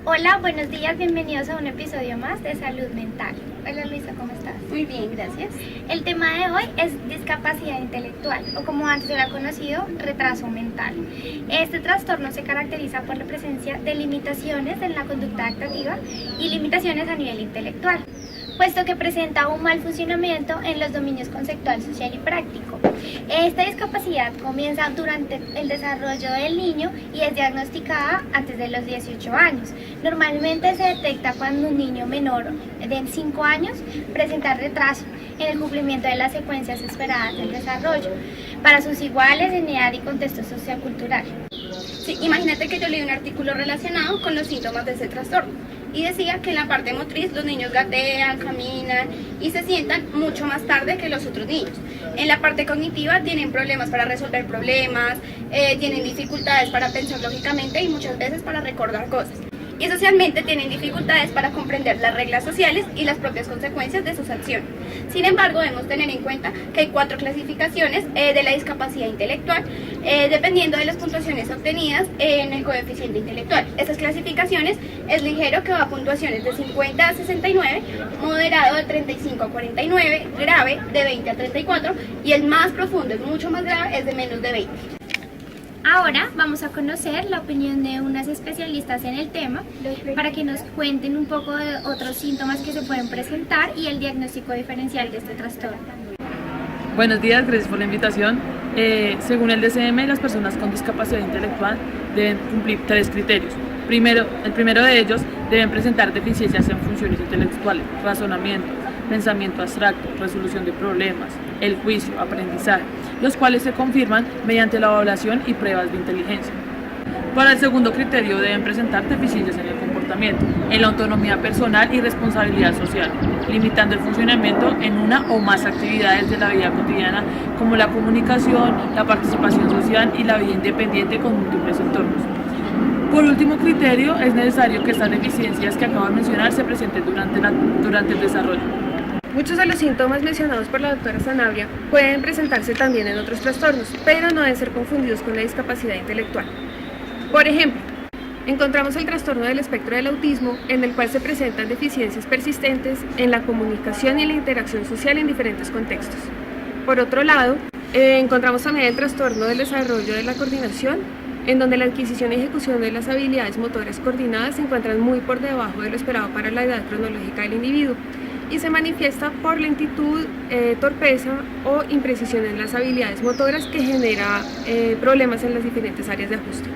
Hola, buenos días, bienvenidos a un episodio más de Salud Mental. Hola Luisa, ¿cómo estás? Muy bien, gracias. El tema de hoy es discapacidad intelectual, o como antes era conocido, retraso mental. Este trastorno se caracteriza por la presencia de limitaciones en la conducta adaptativa y limitaciones a nivel intelectual, puesto que presenta un mal funcionamiento en los dominios conceptual, social y práctico. Esta discapacidad comienza durante el desarrollo del niño y es diagnosticada antes de los 18 años. Normalmente se detecta cuando un niño menor de 5 años presenta retraso en el cumplimiento de las secuencias esperadas del desarrollo para sus iguales en edad y contexto sociocultural. Sí, imagínate que yo leí un artículo relacionado con los síntomas de ese trastorno y decía que en la parte motriz los niños gatean, caminan y se sientan mucho más tarde que los otros niños. En la parte cognitiva tienen problemas para resolver problemas, tienen dificultades para pensar lógicamente y muchas veces para recordar cosas. Y socialmente tienen dificultades para comprender las reglas sociales y las propias consecuencias de sus acciones. Sin embargo, debemos tener en cuenta que hay 4 clasificaciones de la discapacidad intelectual, dependiendo de las puntuaciones obtenidas en el coeficiente intelectual. Estas clasificaciones es ligero, que va a puntuaciones de 50 a 69, moderado de 35 a 49, grave de 20 a 34 y el más profundo, es mucho más grave, es de menos de 20. Ahora vamos a conocer la opinión de unas especialistas en el tema para que nos cuenten un poco de otros síntomas que se pueden presentar y el diagnóstico diferencial de este trastorno. Buenos días, gracias por la invitación. Según el DSM, las personas con discapacidad intelectual deben cumplir 3 criterios. El primero de ellos, deben presentar deficiencias en funciones intelectuales, razonamiento, pensamiento abstracto, resolución de problemas, el juicio, aprendizaje, los cuales se confirman mediante la evaluación y pruebas de inteligencia. Para el segundo criterio, deben presentar deficiencias en el comportamiento, en la autonomía personal y responsabilidad social, limitando el funcionamiento en una o más actividades de la vida cotidiana, como la comunicación, la participación social y la vida independiente con múltiples entornos. Por último criterio, es necesario que estas deficiencias que acabo de mencionar se presenten durante el desarrollo. Muchos de los síntomas mencionados por la doctora Sanabria pueden presentarse también en otros trastornos, pero no deben ser confundidos con la discapacidad intelectual. Por ejemplo, encontramos el trastorno del espectro del autismo, en el cual se presentan deficiencias persistentes en la comunicación y la interacción social en diferentes contextos. Por otro lado, encontramos también el trastorno del desarrollo de la coordinación, en donde la adquisición y ejecución de las habilidades motoras coordinadas se encuentran muy por debajo de lo esperado para la edad cronológica del individuo, y se manifiesta por lentitud, torpeza o imprecisión en las habilidades motoras, que genera problemas en las diferentes áreas de ajuste.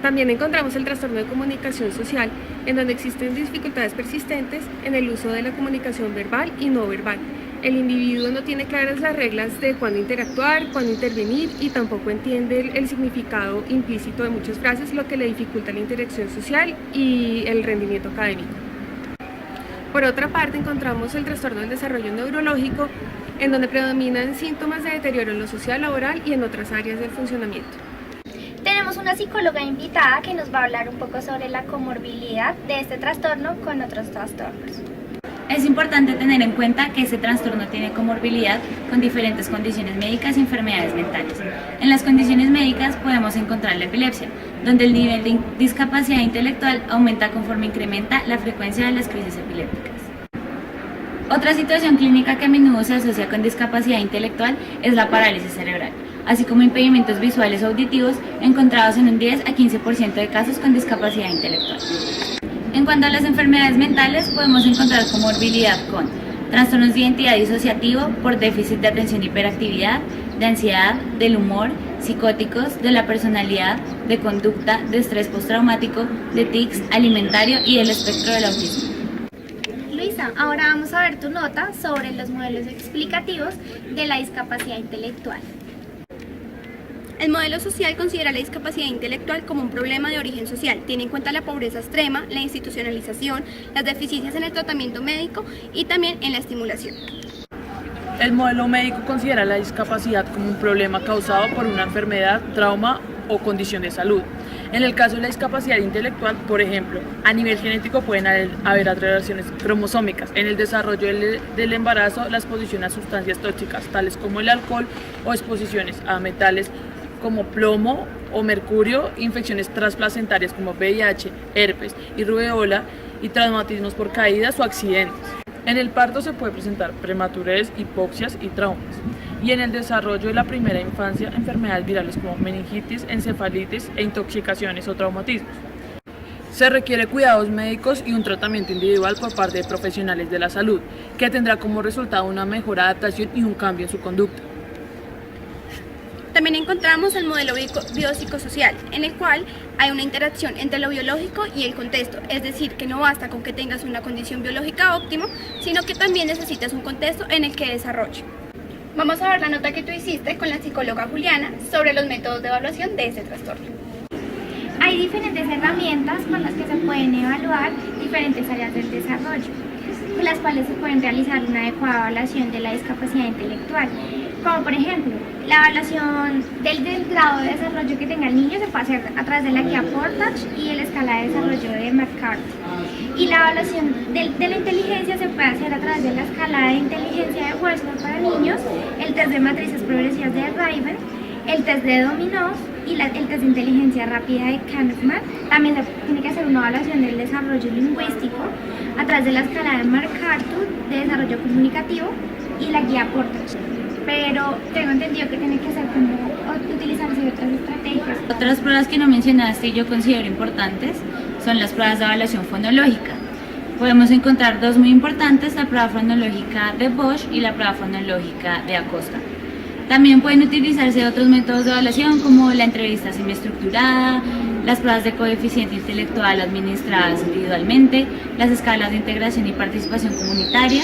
También encontramos el trastorno de comunicación social, en donde existen dificultades persistentes en el uso de la comunicación verbal y no verbal. El individuo no tiene claras las reglas de cuándo interactuar, cuándo intervenir, y tampoco entiende el significado implícito de muchas frases, lo que le dificulta la interacción social y el rendimiento académico. Por otra parte, encontramos el trastorno del desarrollo neurológico, en donde predominan síntomas de deterioro en lo social, laboral y en otras áreas del funcionamiento. Tenemos una psicóloga invitada que nos va a hablar un poco sobre la comorbilidad de este trastorno con otros trastornos. Es importante tener en cuenta que este trastorno tiene comorbilidad con diferentes condiciones médicas y enfermedades mentales. En las condiciones médicas podemos encontrar la epilepsia, donde el nivel de discapacidad intelectual aumenta conforme incrementa la frecuencia de las crisis epilépticas. Otra situación clínica que a menudo se asocia con discapacidad intelectual es la parálisis cerebral, así como impedimentos visuales o auditivos encontrados en un 10 a 15% de casos con discapacidad intelectual. En cuanto a las enfermedades mentales, podemos encontrar comorbilidad con trastornos de identidad disociativo por déficit de atención y hiperactividad, de ansiedad, del humor, psicóticos, de la personalidad, de conducta, de estrés postraumático, de tics, alimentario y del espectro del autismo. Luisa, ahora vamos a ver tu nota sobre los modelos explicativos de la discapacidad intelectual. El modelo social considera la discapacidad intelectual como un problema de origen social. Tiene en cuenta la pobreza extrema, la institucionalización, las deficiencias en el tratamiento médico y también en la estimulación. El modelo médico considera la discapacidad como un problema causado por una enfermedad, trauma o condición de salud. En el caso de la discapacidad intelectual, por ejemplo, a nivel genético pueden haber alteraciones cromosómicas. En el desarrollo del embarazo, la exposición a sustancias tóxicas, tales como el alcohol, o exposiciones a metales como plomo o mercurio, infecciones transplacentarias como VIH, herpes y rubeola y traumatismos por caídas o accidentes. En el parto se puede presentar prematurez, hipoxias y traumas. Y en el desarrollo de la primera infancia, enfermedades virales como meningitis, encefalitis e intoxicaciones o traumatismos. Se requiere cuidados médicos y un tratamiento individual por parte de profesionales de la salud, que tendrá como resultado una mejor adaptación y un cambio en su conducta. También encontramos el modelo biopsicosocial, en el cual hay una interacción entre lo biológico y el contexto, es decir, que no basta con que tengas una condición biológica óptima, sino que también necesitas un contexto en el que desarrolle. Vamos a ver la nota que tú hiciste con la psicóloga Juliana sobre los métodos de evaluación de este trastorno. Hay diferentes herramientas con las que se pueden evaluar diferentes áreas del desarrollo, con las cuales se pueden realizar una adecuada evaluación de la discapacidad intelectual, como por ejemplo, la evaluación del grado de desarrollo que tenga el niño se puede hacer a través de la guía Portage y la escala de desarrollo de McCarthy. Y la evaluación de la inteligencia se puede hacer a través de la escala de inteligencia de Wechsler para niños, el test de matrices progresivas de Raven, el test de dominós y el test de inteligencia rápida de Kahneman. También se tiene que hacer una evaluación del desarrollo lingüístico a través de la escala de MacArthur de desarrollo comunicativo y la guía Portage. Pero tengo entendido que tiene que ser como utilizarse otras estrategias. Otras pruebas que no mencionaste y yo considero importantes son las pruebas de evaluación fonológica. Podemos encontrar dos muy importantes, la prueba fonológica de Bosch y la prueba fonológica de Acosta. También pueden utilizarse otros métodos de evaluación como la entrevista semiestructurada, las pruebas de coeficiente intelectual administradas individualmente, las escalas de integración y participación comunitaria,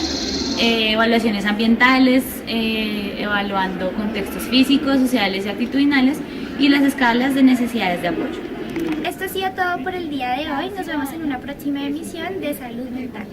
evaluaciones ambientales, evaluando contextos físicos, sociales y actitudinales, y las escalas de necesidades de apoyo. Esto ha sido todo por el día de hoy. Nos vemos en una próxima emisión de Salud Mental.